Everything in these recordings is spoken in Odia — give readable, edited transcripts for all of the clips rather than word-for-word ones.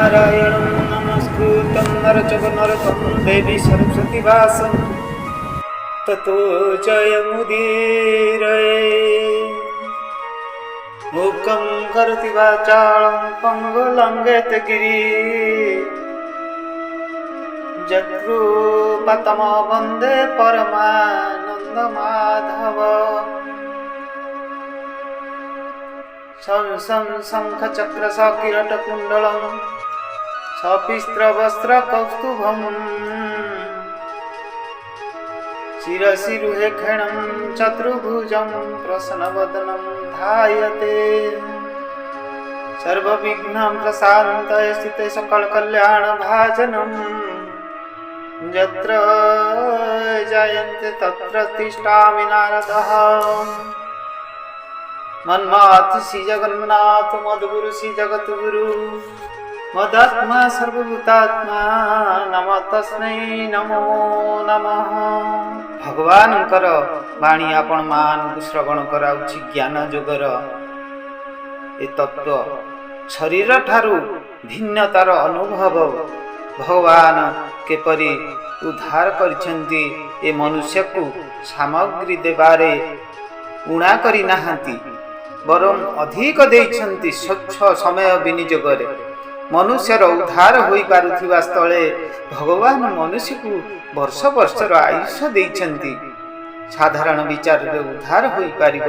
नारायणं नमस्कृतं नरं देवी सरस्वती व्यासं ततो जयमुदीरये। मूकं करोति वाचालं पङ्गुलङ्घयते गिरिं जत्कृपातमहं वन्दे परमानन्दमाधव। शं शङ्खचक्रसकिरीटकुण्डलं सपिस्त्रवस्त्रकौस्तुभम् शिरसिरुहेखिणं चतुर्भुजं प्रसन्नवदनं ध्यायते। सर्वविघ्नं प्रशान्तये स्थिते सकलकल्याणभाजनं यत्र जायन्ते तत्र तिष्ठामि नारदः। मन्माति श्री जगन्नाथ मद्गुरु श्री जगद्गुरु मदात्मा सर्वभूतात्मा नमः तस्मै नमो नमः। भगवानଙ୍କର ବାଣୀ ଆପଣ ମାନଙ୍କୁ ଶ୍ରବଣ କରାଉଛି ଜ୍ଞାନ ଯୋଗର ଏ ତତ୍ତ୍ୱ। ଶରୀର ଠାରୁ ଭିନ୍ନତାର ଅନୁଭବ ଭଗବାନ କିପରି ଉଦ୍ଧାର କରିଛନ୍ତି ଏ ମନୁଷ୍ୟକୁ ସାମଗ୍ରୀ ଦେବାରେ ଉଣା କରି ନାହାନ୍ତି, ବରଂ ଅଧିକ ଦେଇଛନ୍ତି ସ୍ୱଚ୍ଛ ସମୟ ବିନିଯୋଗରେ। ମନୁଷ୍ୟର ଉଦ୍ଧାର ହୋଇପାରୁଥିବା ସ୍ଥଳେ ଭଗବାନ ମନୁଷ୍ୟକୁ ବର୍ଷ ବର୍ଷର ଆୟୁଷ ଦେଇଛନ୍ତି। ସାଧାରଣ ବିଚାରରେ ଉଦ୍ଧାର ହୋଇପାରିବ,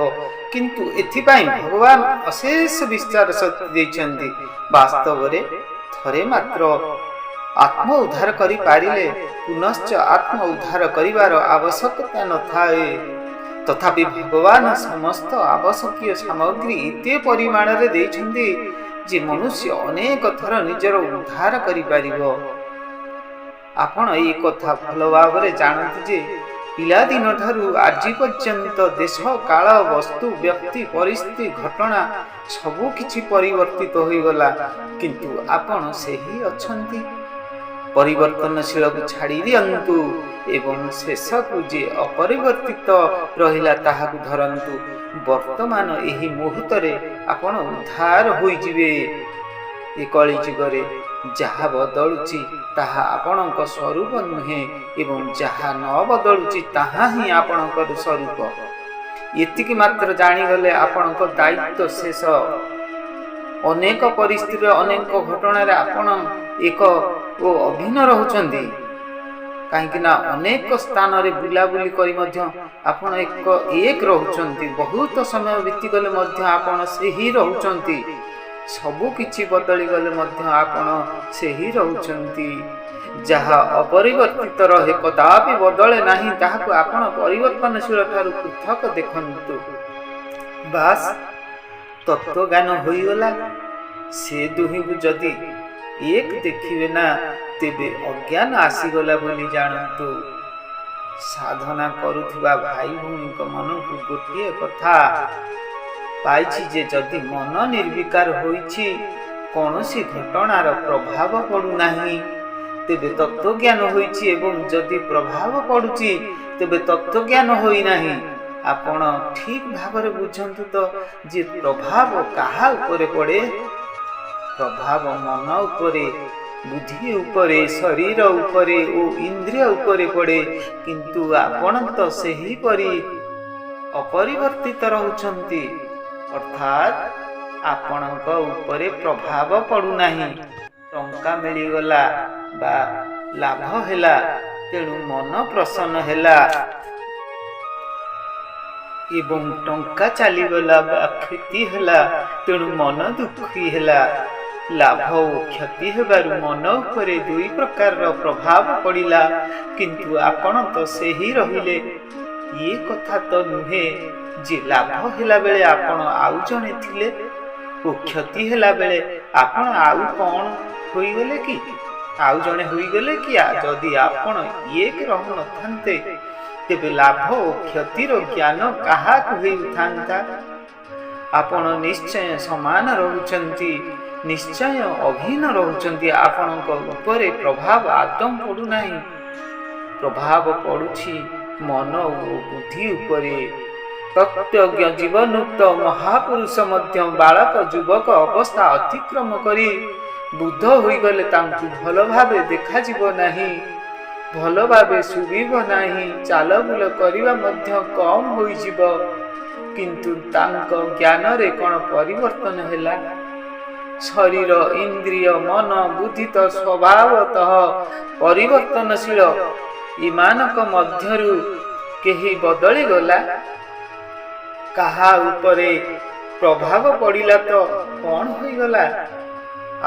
କିନ୍ତୁ ଏଥିପାଇଁ ଭଗବାନ ଅଶେଷ ବିସ୍ତାର ଶକ୍ତି ଦେଇଛନ୍ତି। ବାସ୍ତବରେ ଥରେ ମାତ୍ର ଆତ୍ମ ଉଦ୍ଧାର କରିପାରିଲେ ପୁନଶ୍ଚ ଆତ୍ମ ଉଦ୍ଧାର କରିବାର ଆବଶ୍ୟକତା ନଥାଏ। ତଥାପି ଭଗବାନ ସମସ୍ତ ଆବଶ୍ୟକୀୟ ସାମଗ୍ରୀ ଏତେ ପରିମାଣରେ ଦେଇଛନ୍ତି ଯେ ମନୁଷ୍ୟ ଅନେକ ଥର ନିଜର ଉଦ୍ଧାର କରିପାରିବ। ଆପଣ ଏହି କଥା ଭଲ ଭାବରେ ଜାଣନ୍ତି ଯେ ପିଲାଦିନ ଠାରୁ ଆଜି ପର୍ଯ୍ୟନ୍ତ ଦେଶ କାଳ ବସ୍ତୁ ବ୍ୟକ୍ତି ପରିସ୍ଥିତି ଘଟଣା ସବୁ କିଛି ପରିବର୍ତ୍ତିତ ହୋଇଗଲା, କିନ୍ତୁ ଆପଣ ସେହି ଅଛନ୍ତି। ପରିବର୍ତ୍ତନଶୀଳକୁ ଛାଡ଼ି ଦିଅନ୍ତୁ ଏବଂ ଶେଷକୁ ଯେ ଅପରିବର୍ତ୍ତିତ ରହିଲା ତାହାକୁ ଧରନ୍ତୁ। ବର୍ତ୍ତମାନ ଏହି ମୁହୂର୍ତ୍ତରେ ଆପଣ ଉଦ୍ଧାର ହୋଇଯିବେ। ଏ କଳି ଯୁଗରେ ଯାହା ବଦଳୁଛି ତାହା ଆପଣଙ୍କ ସ୍ୱରୂପ ନୁହେଁ ଏବଂ ଯାହା ନ ବଦଳୁଛି ତାହା ହିଁ ଆପଣଙ୍କର ସ୍ୱରୂପ। ଏତିକି ମାତ୍ର ଜାଣିଗଲେ ଆପଣଙ୍କ ଦାୟିତ୍ୱ ଶେଷ। ଅନେକ ପରିସ୍ଥିତିରେ ଅନେକ ଘଟଣାରେ ଆପଣ ଏକ ଓ ଅଭିନ୍ନ ରହୁଛନ୍ତି, କାହିଁକି ନା ଅନେକ ସ୍ଥାନରେ ବୁଲାବୁଲି କରି ମଧ୍ୟ ଆପଣ ଏକ ରହୁଛନ୍ତି। ବହୁତ ସମୟ ବିତିଗଲେ ମଧ୍ୟ ଆପଣ ସେହି ରହୁଛନ୍ତି। ସବୁ କିଛି ବଦଳିଗଲେ ମଧ୍ୟ ଆପଣ ସେହି ରହୁଛନ୍ତି। ଯାହା ଅପରିବର୍ତ୍ତିତ ରହେ କଦାପି ବଦଳେ ନାହିଁ, ତାହାକୁ ଆପଣ ପରିବର୍ତ୍ତନଶୀଳ ଠାରୁ ପୃଥକ ଦେଖନ୍ତୁ। ବାସ୍ ତତ୍ତ୍ୱଜ୍ଞାନ ହୋଇଗଲା। ସେ ଦୁହିଁକୁ ଯଦି ଏକ ଦେଖିବେ ନା, ତେବେ ଅଜ୍ଞାନ ଆସିଗଲା ବୋଲି ଜାଣନ୍ତୁ। ସାଧନା କରୁଥିବା ଭାଇ ଭଉଣୀଙ୍କ ମନକୁ ଗୋଟିଏ କଥା ପାଇଛି ଯେ ଯଦି ମନ ନିର୍ବିକାର ହୋଇଛି, କୌଣସି ଘଟଣାର ପ୍ରଭାବ ପଡ଼ୁନାହିଁ, ତେବେ ତତ୍ତ୍ୱଜ୍ଞାନ ହୋଇଛି, ଏବଂ ଯଦି ପ୍ରଭାବ ପଡ଼ୁଛି ତେବେ ତତ୍ତ୍ୱଜ୍ଞାନ ହୋଇନାହିଁ। ଆପଣ ଠିକ୍ ଭାବରେ ବୁଝନ୍ତୁ ତ ଯେ ପ୍ରଭାବ କାହା ଉପରେ ପଡ଼େ? ପ୍ରଭାବ ମନ ଉପରେ, ବୁଦ୍ଧି ଉପରେ, ଶରୀର ଉପରେ ଓ ଇନ୍ଦ୍ରିୟ ଉପରେ ପଡ଼େ, କିନ୍ତୁ ଆପଣ ତ ସେହିପରି ଅପରିବର୍ତ୍ତିତ ରହୁଛନ୍ତି। ଅର୍ଥାତ୍ ଆପଣଙ୍କ ଉପରେ ପ୍ରଭାବ ପଡ଼ୁନାହିଁ। ଟଙ୍କା ମିଳିଗଲା ବା ଲାଭ ହେଲା, ତେଣୁ ମନ ପ୍ରସନ୍ନ ହେଲା, ଏବଂ ଟଙ୍କା ଚାଲିଗଲା ବା କ୍ଷତି ହେଲା, ତେଣୁ ମନ ଦୁଃଖୀ ହେଲା। ଲାଭ ଓ କ୍ଷତି ହେବାରୁ ମନ ଉପରେ ଦୁଇ ପ୍ରକାରର ପ୍ରଭାବ ପଡ଼ିଲା, କିନ୍ତୁ ଆପଣ ତ ସେହି ରହିଲେ। ଏ କଥା ତ ନୁହେଁ ଯେ ଲାଭ ହେଲା ବେଳେ ଆପଣ ଆଉ ଜଣେ ଥିଲେ ଓ କ୍ଷତି ହେଲା ବେଳେ ଆପଣ ଆଉ କ'ଣ ହୋଇଗଲେ କି? ଆଉ ଜଣେ ହୋଇଗଲେ କି? ଯଦି ଆପଣ ଏକ ରହୁନଥାନ୍ତେ ତେବେ ଲାଭ ଓ କ୍ଷତିର ଜ୍ଞାନ କାହାକୁ ହେଉଥାନ୍ତା? ଆପଣ ନିଶ୍ଚୟ ସମାନ ରହୁଛନ୍ତି, ନିଶ୍ଚୟ ଅଭିନ୍ନ ରହୁଛନ୍ତି। ଆପଣଙ୍କ ଉପରେ ପ୍ରଭାବ ଆଦୌ ପଡ଼ୁନାହିଁ। ପ୍ରଭାବ ପଡ଼ୁଛି ମନ ଓ ବୁଦ୍ଧି ଉପରେ। ତତ୍ତ୍ୱଜ୍ଞ ଜୀବନୁକ୍ତ ମହାପୁରୁଷ ମଧ୍ୟ ବାଳକ ଯୁବକ ଅବସ୍ଥା ଅତିକ୍ରମ କରି ବୁଧ ହୋଇଗଲେ ତାଙ୍କୁ ଭଲ ଭାବେ ଦେଖାଯିବ ନାହିଁ, ଭଲ ଭାବେ ଶୁଭିବ ନାହିଁ, ଚାଲବୁଲ କରିବା ମଧ୍ୟ କମ୍ ହୋଇଯିବ। କିନ୍ତୁ ତାଙ୍କ ଜ୍ଞାନରେ କ'ଣ ପରିବର୍ତ୍ତନ ହେଲା? ଶରୀର, ଇନ୍ଦ୍ରିୟ, ମନ, ବୁଦ୍ଧି ତ ସ୍ୱଭାବତଃ ପରିବର୍ତ୍ତନଶୀଳ। ଏମାନଙ୍କ ମଧ୍ୟରୁ କେହି ବଦଳିଗଲା? କାହା ଉପରେ ପ୍ରଭାବ ପଡ଼ିଲା ତ କ'ଣ ହୋଇଗଲା?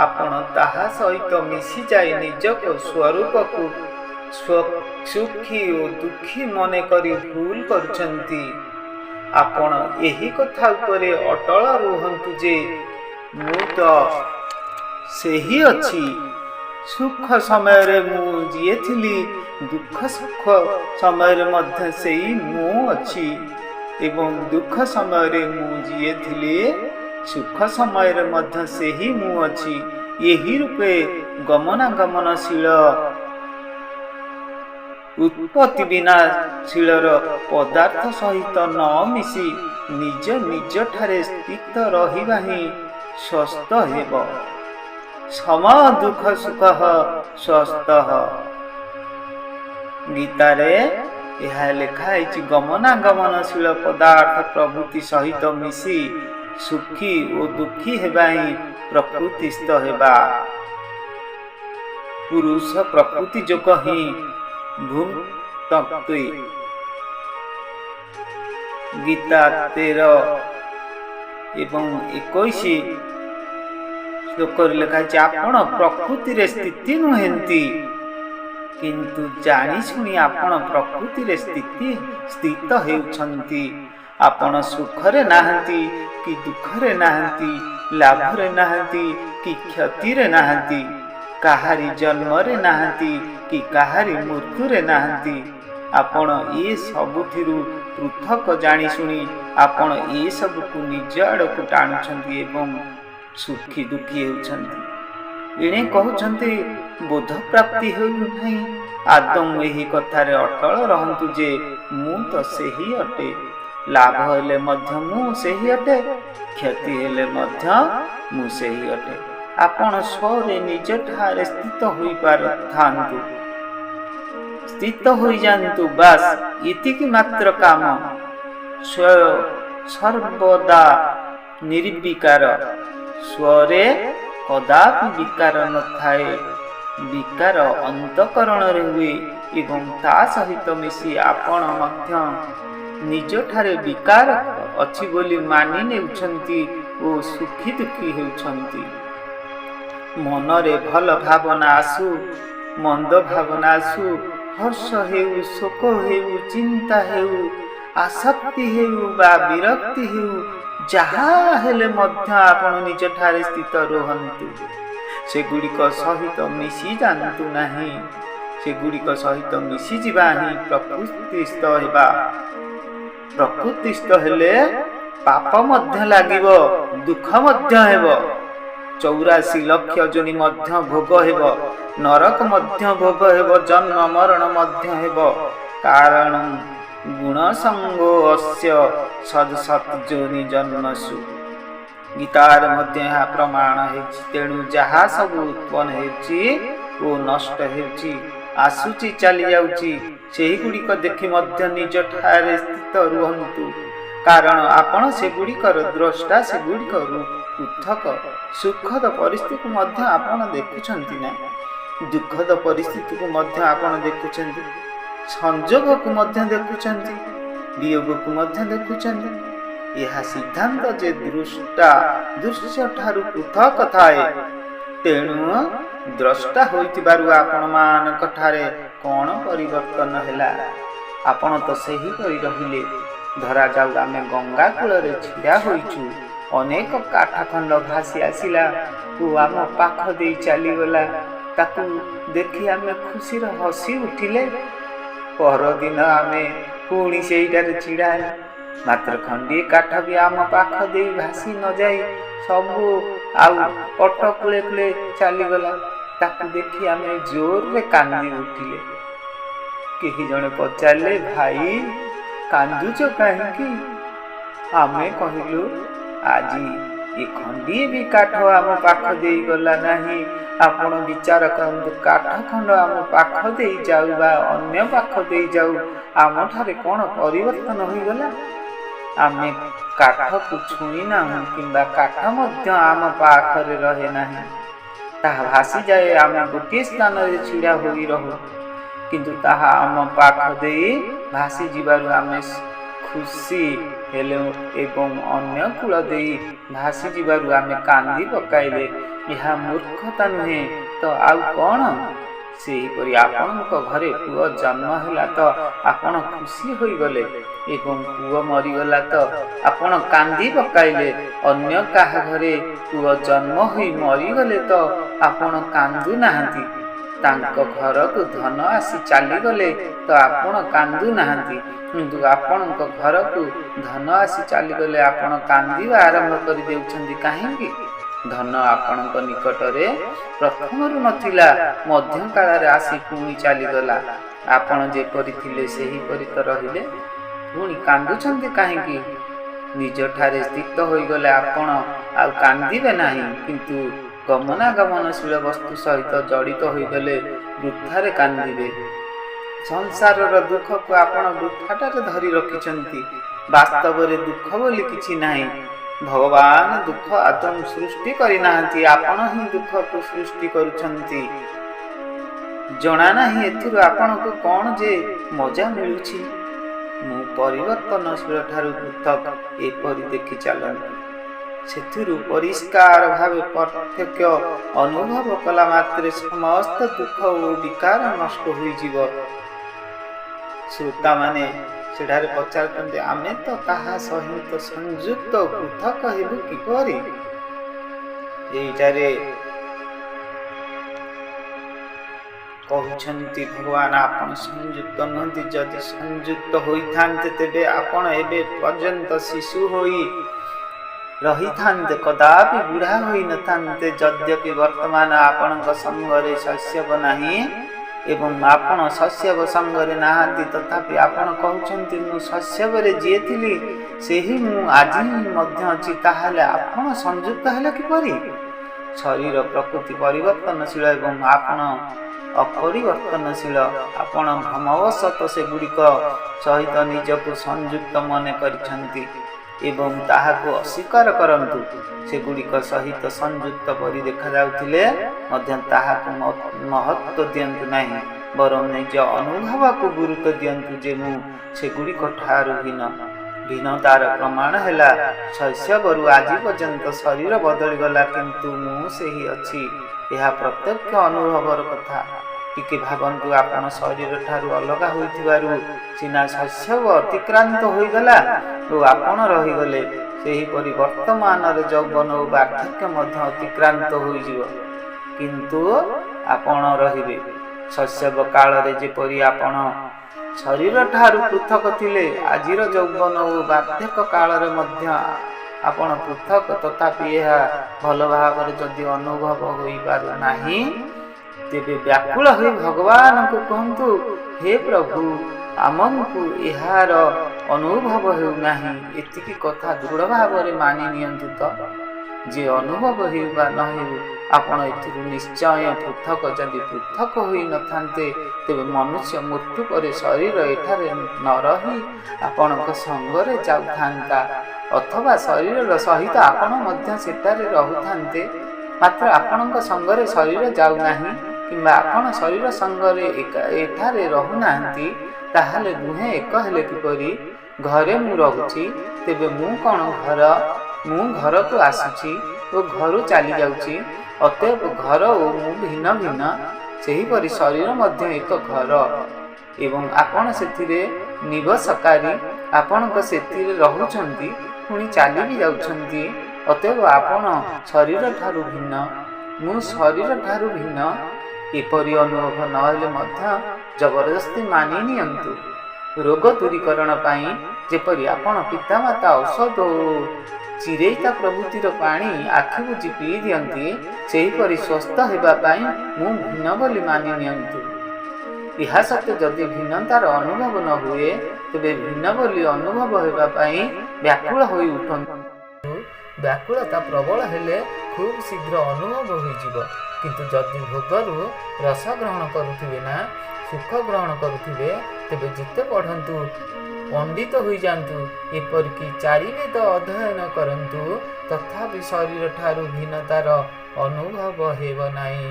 ଆପଣ ତାହା ସହିତ ମିଶିଯାଇ ନିଜକୁ ସ୍ୱରୂପକୁ ସୁଖୀ ଓ ଦୁଃଖୀ ମନେ କରି ଭୁଲ କରୁଛନ୍ତି। ଆପଣ ଏହି କଥା ଉପରେ ଅଟଳ ରୁହନ୍ତୁ ଯେ ମୁଁ ତ ସେହି ଅଛି। ସୁଖ ସମୟରେ ମୁଁ ଯିଏ ଥିଲି, ଦୁଃଖ ସୁଖ ସମୟରେ ମଧ୍ୟ ସେଇ ମୁଁ ଅଛି, ଏବଂ ଦୁଃଖ ସମୟରେ ମୁଁ ଯିଏ ଥିଲି, ସୁଖ ସମୟରେ ମଧ୍ୟ ସେହି ମୁଁ ଅଛି। ଏହି ରୂପେ ଗମନାଗମନଶୀଳ, ଉତ୍ପତ୍ତି ବିନାଶୀଳର ପଦାର୍ଥ ସହିତ ନ ମିଶି ନିଜ ନିଜଠାରେ ସ୍ଥିତ ରହିବା ହିଁ ସ୍ୱସ୍ଥ ହେବ। ସମଃ ଦୁଃଖ ସୁଖଃ ସ୍ୱସ୍ଥଃ। ଗୀତାରେ ଏହା ଲେଖା ହେଇଛି, ଗମନାଗମନଶୀଳ ପଦାର୍ଥ ପ୍ରଭୃତି ସହିତ ମିଶି ସୁଖୀ ଓ ଦୁଃଖୀ ହେବା ହିଁ ପ୍ରକୃତିସ୍ଥ ହେବା। ପୁରୁଷ ପ୍ରକୃତି ଯୋଗ ହିଁ ଭୂକ୍ତତ୍ୱେ। ଗୀତା 13 ଏବଂ 21 ଶ୍ଲୋକରେ ଲେଖା ହେଇଛି, ଆପଣ ପ୍ରକୃତିରେ ସ୍ଥିତି ନୁହନ୍ତି, କିନ୍ତୁ ଜାଣିଶୁଣି ଆପଣ ପ୍ରକୃତିରେ ସ୍ଥିତ ହେଉଛନ୍ତି। ଆପଣ ସୁଖରେ ନାହାନ୍ତି କି ଦୁଃଖରେ ନାହାନ୍ତି, ଲାଭରେ ନାହାନ୍ତି କି କ୍ଷତିରେ ନାହାନ୍ତି, କାହାରି ଜନ୍ମରେ ନାହାନ୍ତି କି କାହାରି ମୃତ୍ୟୁରେ ନାହାନ୍ତି। ଆପଣ ଏ ସବୁଥିରୁ ପୃଥକ ଜାଣିଶୁଣି ଆପଣ ଏସବୁକୁ ନିଜ ଆଡ଼କୁ ଟାଣୁଛନ୍ତି ଏବଂ ସୁଖୀ ଦୁଃଖୀ ହେଉଛନ୍ତି। ଏଣେ କହୁଛନ୍ତି ବୋଧ ପ୍ରାପ୍ତି ହେଉନାହିଁ। ଆଦୌ ଏହି କଥାରେ ଅଟଳ ରହନ୍ତୁ ଯେ ମୁଁ ତ ସେହି ଅଟେ। ଲାଭ ହେଲେ ମଧ୍ୟ ମୁଁ ସେହି ଅଟେ, କ୍ଷତି ହେଲେ ମଧ୍ୟ ମୁଁ ସେହି ଅଟେ। ଆପଣ ସ୍ୱରେ ନିଜଠାରେ ସ୍ଥିତ ହୋଇପାରିଥାନ୍ତୁ, ସ୍ଥିତ ହୋଇଯାଆନ୍ତୁ, ବାସ୍ ଏତିକି ମାତ୍ର କାମ। ସର୍ବଦା ନିର୍ବିକାର। ସ୍ୱରେ କଦାପି ବିକାର ନଥାଏ। ବିକାର ଅନ୍ତଃକରଣରେ ହୁଏ ଏବଂ ତା ସହିତ ମିଶି ଆପଣ ମଧ୍ୟ ନିଜଠାରେ ବିକାର ଅଛି ବୋଲି ମାନି ନେଉଛନ୍ତି ଓ ସୁଖୀ ଦୁଃଖୀ ହେଉଛନ୍ତି। ମନରେ ଭଲ ଭାବନା ଆସୁ, ମନ୍ଦ ଭାବନା ଆସୁ, ହର୍ଷ ହେଉ, ଶୋକ ହେଉ, ଚିନ୍ତା ହେଉ, ଆସକ୍ତି ହେଉ ବା ବିରକ୍ତି ହେଉ, ଯାହା ହେଲେ ମଧ୍ୟ ଆପଣ ନିଜଠାରେ ସ୍ଥିତ ରୁହନ୍ତୁ। ସେଗୁଡ଼ିକ ସହିତ ମିଶି ଯାଆନ୍ତୁ ନାହିଁ। ସେଗୁଡ଼ିକ ସହିତ ମିଶିଯିବା ହିଁ ପ୍ରକୃତିସ୍ଥ ହେବା। ପ୍ରକୃତିସ୍ଥ ହେଲେ ପାପ ମଧ୍ୟ ଲାଗିବ, ଦୁଃଖ ମଧ୍ୟ ହେବ, 84 ଲକ୍ଷ ଯୋନି ମଧ୍ୟ ଭୋଗ ହେବ, ନରକ ମଧ୍ୟ ଭୋଗ ହେବ, ଜନ୍ମ ମରଣ ମଧ୍ୟ ହେବ। କାରଣ ଗୁଣସଙ୍ଗୋ ଅସ୍ୟ ସଦସତ୍ ଯୋନି ଜନ୍ମସୁ। ଗୀତାରେ ମଧ୍ୟ ଏହା ପ୍ରମାଣ ହେଉଛି। ତେଣୁ ଯାହା ସବୁ ଉତ୍ପନ୍ନ ହେଉଛି ଓ ନଷ୍ଟ ହେଉଛି, ଆସୁଛି ଚାଲି ଯାଉଛି, ସେହିଗୁଡ଼ିକ ଦେଖି ମଧ୍ୟ ନିଜଠାରେ ସ୍ଥିତ ରୁହନ୍ତୁ। କାରଣ ଆପଣ ସେଗୁଡ଼ିକର ଦ୍ରଷ୍ଟା। ସେଗୁଡ଼ିକରୁ ପୃଥକ। ସୁଖଦ ପରିସ୍ଥିତିକୁ ମଧ୍ୟ ଆପଣ ଦେଖୁଛନ୍ତି ନା? ଦୁଃଖଦ ପରିସ୍ଥିତିକୁ ମଧ୍ୟ ଆପଣ ଦେଖୁଛନ୍ତି, ସଂଯୋଗକୁ ମଧ୍ୟ ଦେଖୁଛନ୍ତି, ବିୟୋଗକୁ ମଧ୍ୟ ଦେଖୁଛନ୍ତି। ଏହା ସିଦ୍ଧାନ୍ତ ଯେ ଦୃଷ୍ଟା ଦୃଶ୍ୟଠାରୁ ପୃଥକ ଥାଏ। ତେଣୁ ଦ୍ରଷ୍ଟା ହୋଇଥିବାରୁ ଆପଣମାନଙ୍କଠାରେ କ'ଣ ପରିବର୍ତ୍ତନ ହେଲା? ଆପଣ ତ ସେହିପରି ରହିଲେ। ଧରାଯାଉ ଆମେ ଗଙ୍ଗା କୂଳରେ ଛିଡ଼ା ହୋଇଛୁ, ଅନେକ କାଠ ଖଣ୍ଡ ଭାସି ଆସିଲା ଓ ଆମ ପାଖ ଦେଇ ଚାଲିଗଲା। ତାକୁ ଦେଖି ଆମେ ଖୁସିରେ ହସି ଉଠିଲେ। ପରଦିନ ଆମେ ପୁଣି ସେଇଠାରେ ଛିଡ଼ା ହେଲେ। ମାତ୍ର ଖଣ୍ଡିଏ କାଠ ବି ଆମ ପାଖ ଦେଇ ଭାସି ନ ଯାଇ ସବୁ ଆଉ ପଟ କୂଳେ କୂଳେ ଚାଲିଗଲା। ତାକୁ ଦେଖି ଆମେ ଜୋରରେ କାନ୍ଦି ଉଠିଲେ। କେହି ଜଣେ ପଚାରିଲେ, ଭାଇ କାନ୍ଦୁଛ କାହିଁକି? ଆମେ କହିଲୁ, ଆଜି ଏ ଖଣ୍ଡିଏ ବି କାଠ ଆମ ପାଖ ଦେଇ ଗଲା ନାହିଁ। ଆପଣ ବିଚାର କରନ୍ତୁ, କାଠ ଖଣ୍ଡ ଆମ ପାଖ ଦେଇ ଯାଉ ବା ଅନ୍ୟ ପାଖ ଦେଇ ଯାଉ, ଆମଠାରେ କ'ଣ ପରିବର୍ତ୍ତନ ହୋଇଗଲା? ଆମେ କାଠକୁ ଛୁଇଁ ନାହୁଁ କିମ୍ବା କାଠ ମଧ୍ୟ ଆମ ପାଖରେ ରହେ ନାହିଁ। ତାହା ଭାସିଯାଏ, ଆମେ ଗୋଟିଏ ସ୍ଥାନରେ ଛିଡ଼ା ହୋଇ ରହୁ, କିନ୍ତୁ ତାହା ଆମ ପାଖ ଦେଇ ଭାସି ଯିବାରୁ ଆମେ ଖୁସି ହେଲେ ଏବଂ ଅନ୍ୟ କୂଳ ଦେଇ ଭାସି ଯିବାରୁ ଆମେ କାନ୍ଦି ପକାଇଲେ। ଏହା ମୂର୍ଖତା ନୁହେଁ ତ ଆଉ କ'ଣ? ସେହିପରି ଆପଣଙ୍କ ଘରେ ପୁଅ ଜନ୍ମ ହେଲା ତ ଆପଣ ଖୁସି ହୋଇଗଲେ ଏବଂ ପୁଅ ମରିଗଲା ତ ଆପଣ କାନ୍ଦି ପକାଇଲେ। ଅନ୍ୟ କାହା ଘରେ ପୁଅ ଜନ୍ମ ହୋଇ ମରିଗଲେ ତ ଆପଣ କାନ୍ଦୁ ନାହାନ୍ତି। ତାଙ୍କ ଘରକୁ ଧନ ଆସି ଚାଲିଗଲେ ତ ଆପଣ କାନ୍ଦୁ ନାହାନ୍ତି, କିନ୍ତୁ ଆପଣଙ୍କ ଘରକୁ ଧନ ଆସି ଚାଲିଗଲେ ଆପଣ କାନ୍ଦିବା ଆରମ୍ଭ କରିଦେଉଛନ୍ତି କାହିଁକି? ଧନ ଆପଣଙ୍କ ନିକଟରେ ପ୍ରଥମରୁ ନଥିଲା, ମଧ୍ୟକାଳରେ ଆସି ପୁଣି ଚାଲିଗଲା। ଆପଣ ଯେପରି ଥିଲେ ସେହିପରି ତ ରହିଲେ, ପୁଣି କାନ୍ଦୁଛନ୍ତି କାହିଁକି? ନିଜଠାରେ ସ୍ଥିତ ହୋଇଗଲେ ଆପଣ ଆଉ କାନ୍ଦିବେ ନାହିଁ, କିନ୍ତୁ ଗମନାଗମନଶୀଳ ବସ୍ତୁ ସହିତ ଜଡ଼ିତ ହୋଇଗଲେ ବୃଥାରେ କାନ୍ଦିବେ। ସଂସାରର ଦୁଃଖକୁ ଆପଣ ବୃଥାଟାରେ ଧରି ରଖିଛନ୍ତି। ବାସ୍ତବରେ ଦୁଃଖ ବୋଲି କିଛି ନାହିଁ। ଭଗବାନ ଦୁଃଖ ଆଦୌ ସୃଷ୍ଟି କରିନାହାନ୍ତି, ଆପଣ ହିଁ ଦୁଃଖକୁ ସୃଷ୍ଟି କରୁଛନ୍ତି। ଜଣା ନାହିଁ ଏଥିରୁ ଆପଣଙ୍କୁ କ'ଣ ଯେ ମଜା ମିଳୁଛି। ମୁଁ ପରିବର୍ତ୍ତନଶୀଳ ଠାରୁ ପୃଥକ୍ ଏପରି ଦେଖି ଚାଲନ୍ତୁ। ସେଥିରୁ ପରିଷ୍କାର ଭାବେ ପାର୍ଥକ୍ୟ ଅନୁଭବ କଲା ମାତ୍ରେ ସମସ୍ତ ଦୁଃଖ ଓ ବିକାର ନଷ୍ଟ ହୋଇଯିବ। ଶ୍ରୋତାମାନେ ସେଠାରେ ପଚାରୁଛନ୍ତି, ଆମେ ତ ତାହା ସହିତ ସଂଯୁକ୍ତ, ପୃଥକ୍ ହେବୁ କିପରି? ଏଇଟାରେ କହୁଛନ୍ତି ଭଗବାନ ଆପଣ ସଂଯୁକ୍ତ ନୁହନ୍ତି। ଯଦି ସଂଯୁକ୍ତ ହୋଇଥାନ୍ତେ ତେବେ ଆପଣ ଏବେ ପର୍ଯ୍ୟନ୍ତ ଶିଶୁ ହୋଇ ରହିଥାନ୍ତେ, କଦାପି ବୁଢ଼ା ହୋଇନଥାନ୍ତେ। ଯଦ୍ୟପି ବର୍ତ୍ତମାନ ଆପଣଙ୍କ ସଙ୍ଗରେ ଶୈଶବ ନାହିଁ ଏବଂ ଆପଣ ଶୈଶବ ସଙ୍ଗରେ ନାହାନ୍ତି, ତଥାପି ଆପଣ କହୁଛନ୍ତି ମୁଁ ଶୈଶବରେ ଯିଏ ଥିଲି ସେହି ମୁଁ ଆଜି ମଧ୍ୟ ଅଛି। ତାହେଲେ ଆପଣ ସଂଯୁକ୍ତ ହେଲେ କିପରି? ଶରୀର ପ୍ରକୃତି ପରିବର୍ତ୍ତନଶୀଳ ଏବଂ ଆପଣ ଅପରିବର୍ତ୍ତନଶୀଳ। ଆପଣ ଭ୍ରମବଶତଃ ସେଗୁଡ଼ିକ ସହିତ ନିଜକୁ ସଂଯୁକ୍ତ ମନେ କରିଛନ୍ତି ଏବଂ ତାହାକୁ ଅସ୍ୱୀକାର କରନ୍ତୁ। ସେଗୁଡ଼ିକ ସହିତ ସଂଯୁକ୍ତ ପରି ଦେଖାଯାଉଥିଲେ ମଧ୍ୟ ତାହାକୁ ମହତ୍ତ୍ୱ ଦିଅନ୍ତୁ ନାହିଁ, ବରଂ ନିଜ ଅନୁଭବକୁ ଗୁରୁତ୍ୱ ଦିଅନ୍ତୁ ଯେ ମୁଁ ସେଗୁଡ଼ିକ ଠାରୁ ଭିନ୍ନ। ଭିନ୍ନତାର ପ୍ରମାଣ ହେଲା ଶୈଶବରୁ ଆଜି ପର୍ଯ୍ୟନ୍ତ ଶରୀର ବଦଳିଗଲା, କିନ୍ତୁ ମୁଁ ସେହି ଅଛି। ଏହା ପ୍ରତ୍ୟକ୍ଷ ଅନୁଭବର କଥା। ଟିକେ ଭାବନ୍ତୁ, ଆପଣ ଶରୀର ଠାରୁ ଅଲଗା ହୋଇଥିବାରୁ ସିନା ଶୈଶବ ଅତିକ୍ରାନ୍ତ ହୋଇଗଲା ଓ ଆପଣ ରହିଗଲେ, ସେହିପରି ବର୍ତ୍ତମାନର ଯୌବନ ଓ ବାର୍ଦ୍ଧକ୍ୟ ମଧ୍ୟ ଅତିକ୍ରାନ୍ତ ହୋଇଯିବ, କିନ୍ତୁ ଆପଣ ରହିବେ। ଶୈଶବ କାଳରେ ଯେପରି ଆପଣ ଶରୀର ଠାରୁ ପୃଥକ ଥିଲେ, ଆଜିର ଯୌବନ ଓ ବାର୍ଦ୍ଧକ୍ୟ କାଳରେ ମଧ୍ୟ ଆପଣ ପୃଥକ। ତଥାପି ଏହା ଭଲ ଭାବରେ ଯଦି ଅନୁଭବ ହୋଇପାରୁନାହିଁ, ତେବେ ବ୍ୟାକୁଳ ହୋଇ ଭଗବାନଙ୍କୁ କୁହନ୍ତୁ, ହେ ପ୍ରଭୁ, ଆମକୁ ଏହାର ଅନୁଭବ ହେଉନାହିଁ। ଏତିକି କଥା ଦୃଢ଼ ଭାବରେ ମାନି ନିଅନ୍ତୁ ତ, ଯେ ଅନୁଭବ ହେଉ ବା ନ ହେଉ ଆପଣ ଏଥିରୁ ନିଶ୍ଚୟ ପୃଥକ। ଯଦି ପୃଥକ ହୋଇନଥାନ୍ତେ ତେବେ ମନୁଷ୍ୟ ମୃତ୍ୟୁ ପରେ ଶରୀର ଏଠାରେ ନ ରହି ଆପଣଙ୍କ ସଙ୍ଗରେ ଯାଉଥାନ୍ତା, ଅଥବା ଶରୀରର ସହିତ ଆପଣ ମଧ୍ୟ ସେଠାରେ ରହୁଥାନ୍ତେ। ମାତ୍ର ଆପଣଙ୍କ ସଙ୍ଗରେ ଶରୀର ଯାଉନାହିଁ କିମ୍ବା ଆପଣ ଶରୀର ସଙ୍ଗରେ ଏଠାରେ ରହୁନାହାନ୍ତି, ତାହେଲେ ଦୁହେଁ ଏକ ହେଲେ କିପରି? ଘରେ ମୁଁ ରହୁଛି, ତେବେ ମୁଁ କ'ଣ ଘର? ମୁଁ ଘରକୁ ଆସୁଛି ଓ ଘରୁ ଚାଲି ଯାଉଛି, ଅତଏବ ଘର ଓ ମୁଁ ଭିନ୍ନ ଭିନ୍ନ। ସେହିପରି ଶରୀର ମଧ୍ୟ ଏକ ଘର ଏବଂ ଆପଣ ସେଥିରେ ନିବାସକାରୀ। ଆପଣଙ୍କ ସେଥିରେ ରହୁଛନ୍ତି, ପୁଣି ଚାଲି ବି ଯାଉଛନ୍ତି, ଅତଏବ ଆପଣ ଶରୀର ଠାରୁ ଭିନ୍ନ, ମୁଁ ଶରୀର ଠାରୁ ଭିନ୍ନ। ଏପରି ଅନୁଭବ ନହେଲେ ମଧ୍ୟ ଜବରଦସ୍ତି ମାନି ନିଅନ୍ତୁ। ରୋଗ ଦୂରୀକରଣ ପାଇଁ ଯେପରି ଆପଣ ପିତାମାତା ଔଷଧ ଓ ଚିରେଇତା ପ୍ରଭୃତିର ପାଣି ଆଖି ବୁଜି ପିଇ ଦିଅନ୍ତି, ସେହିପରି ସୁସ୍ଥ ହେବା ପାଇଁ ମୁଁ ଭିନ୍ନ ବୋଲି ମାନି ନିଅନ୍ତୁ। ଏହା ସତ୍ତ୍ୱେ ଯଦି ଭିନ୍ନତାର ଅନୁଭବ ନ ହୁଏ, ତେବେ ଭିନ୍ନ ବୋଲି ଅନୁଭବ ହେବା ପାଇଁ ବ୍ୟାକୁଳ ହୋଇ ଉଠନ୍ତୁ। व्याकुलता प्रबल हेले खूब शीघ्र अनुभव होइजिव किंतु जदि भोगरू रस ग्रहण करुथिबे ना सुख ग्रहण करुथिबे तेबे जिते पढ़ंतु पंडित हो जातु एपरिकी चारि वेद अध्ययन करंतु तथापि शरीर ठारू भिन्नतार अनुभव हेब नाही।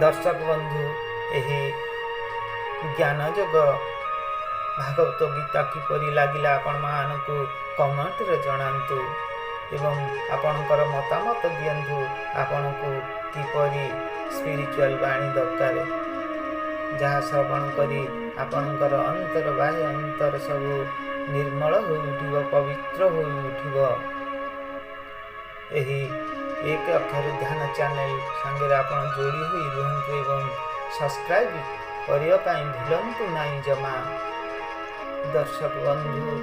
दर्शक बंधु एही ज्ञान योग भागवत गीता किपरि लागिला आपण मानकु कमेंट रे जणांतु एवं आपणकर मतामत दियंतु आपणकु किपरि स्पिरिचुअल वाणी दरकार जहाँ श्रवण करी आपणकर अंतर बाह्य अंतर सब निर्मल हो उठिब पवित्र हो उठिब। एही एक अक्षर ध्यान चैनल संगे आपण जोड़ी हुई रुहंतु एवं सब्सक्राइब करिया पाई भूलंतु नहीं जमा। दर्शक बंधु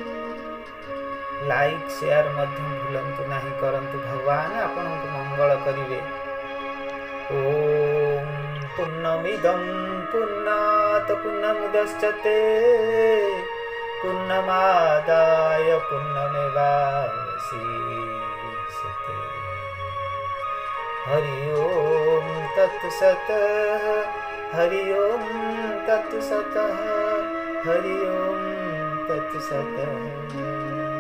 लाइक शेयर मध्य भूलंतु नहीं करंतु भगवान आपनकु मंगल करिवे। ओम पूर्णमिदं पूर्णात् पूर्णमुदच्यते पूर्णमादाय पूर्णमेवावशिष्यते। हरि ओम तत्सत् हरि ओम तत्सत् हरि ओम तत्सत्।